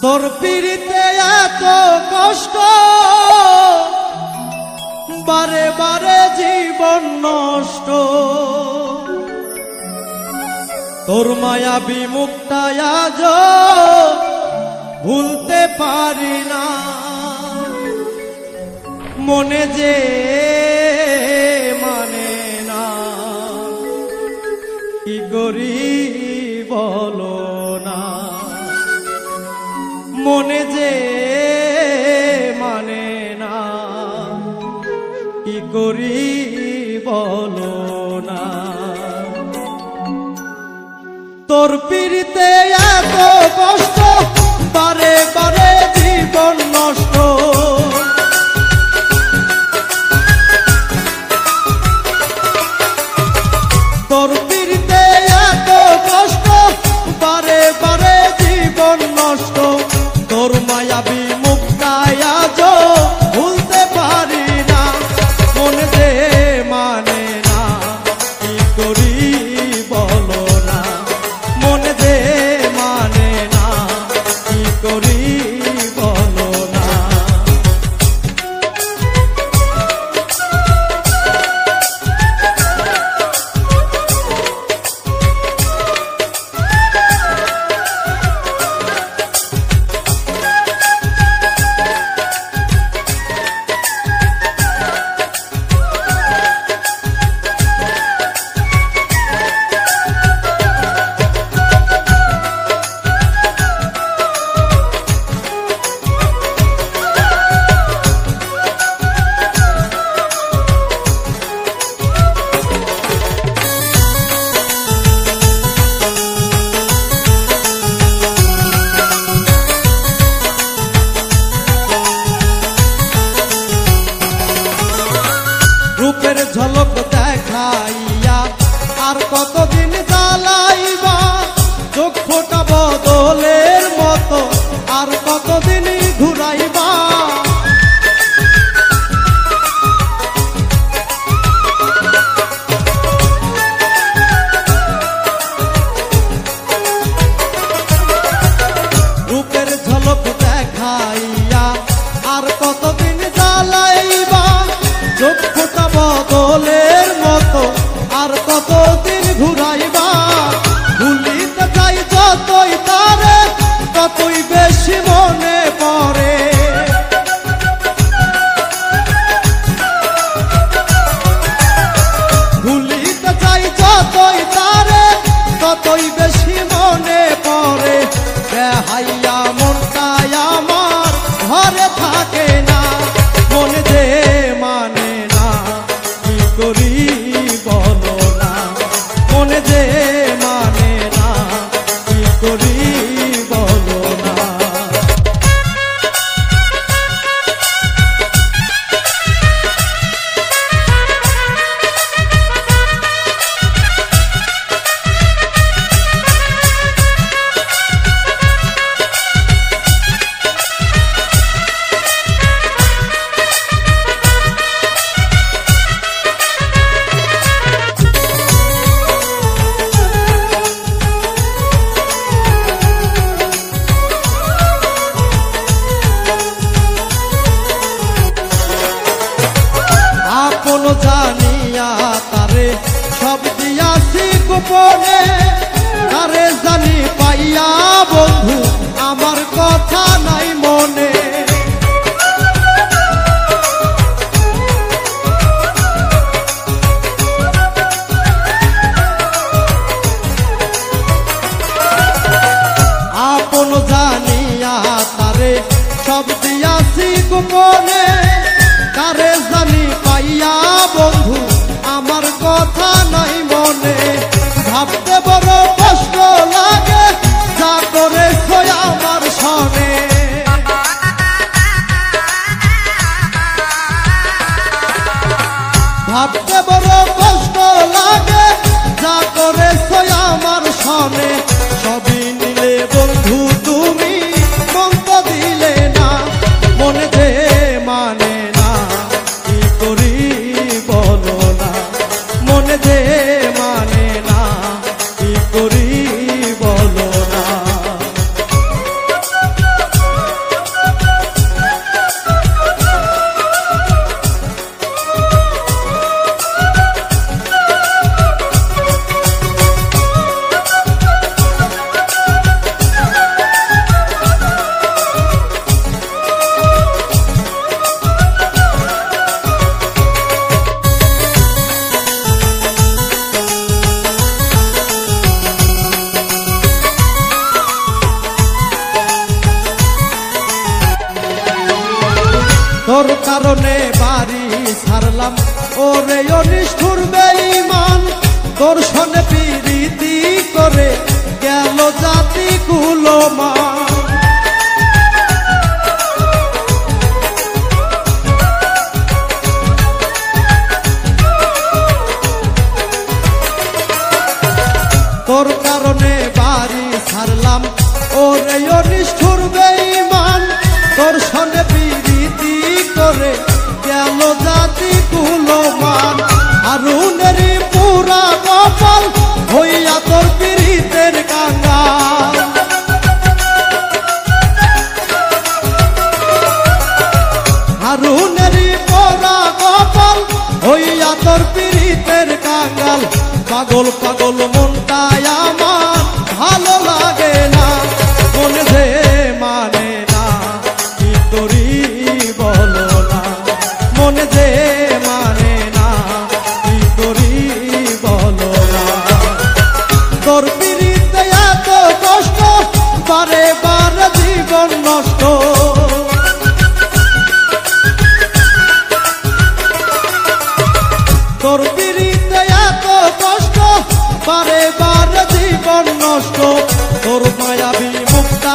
তোর পিড়িতে এত কষ্ট, বারে বারে জীবন নষ্ট। তোর মায়াবী মুখটা আজ ভুলতে পারি না। মনে যে মানে না, কি করি বলো না। মনে যে মানে না, কি করি বলো না। তোর পিড়িতে এত কষ্ট, বারে বারে জীবন নষ্ট। তোর পিড়িতে এত কষ্ট, বারে বারে জীবন নষ্ট। তোর মায়াবী মুখটা আজ ভুলতে পারি না। মনে যে মানে না, কি করি বলো না। মনে যে মানে না, কি করি বলো না। রূপের ঝলক দেখাইয়া আর কতদিন জ্বালাইবা। চোখ ফোটা বদলের মতো আর কতদিন ঘুরাইবা। রূপের ঝলক দেখাইয়া আর কতদিন জ্বালাইবা। চোখ ফোটা বদলের মতো আর কতদিন ঘুরাইবা। ভুলিতে চাই যতই তারে, ততই বেশি মনে পড়ে। ভুলিতে চাই যতই তারে, ততই বেশি মনে পড়ে। দেহাইয়া মনটা আমার ঘরে থাকে না। মনে যে মানে না, কি করি বলো না। মনে যে মানে না, কি করি বলো না। আপন জানিয়া তারে সব দিয়াছি গোপনে। তারে জানি পাইয়া বন্ধু আমার কথা নাই মনে। আপন জানিয়া তারে সব দিয়াছি গোপনে। তারে জানি পাইয়া বন্ধু আমার কথা নাই মনে। ভাবতে বড় কষ্ট লাগে, যা করেছ আমার সনে। তোর কারণে বাড়ি ছাড়লাম ওরে অনিষ্ঠুর বেঈমান তোর সনে প্রীতি করে গেল জাতি কুলমান তোর কারণে বাড়ি ছাড়লাম ওরে অনিষ্ঠুর বেঈমান তোর সনে প্রীতি করে গেল জাতি কুলমান হারুনেরই পুরা কপাল হইয়া তোর পীড়িতের কাঙ্গাল হারুনেরই পুরা কপাল হইয়া তোর পীড়িতের কাঙ্গাল পাগল পাগল মনটাই আমার ভালো লাগে না মন যে মানে না কি করি বলো না মন যে মানে না কি করি বলো না তোর পীড়িতে এত কষ্ট বারে বারে জীবন নষ্ট তোর পীড়িতে এত কষ্ট বারে বারে জীবন নষ্ট তোর মায়াবী মুক্তা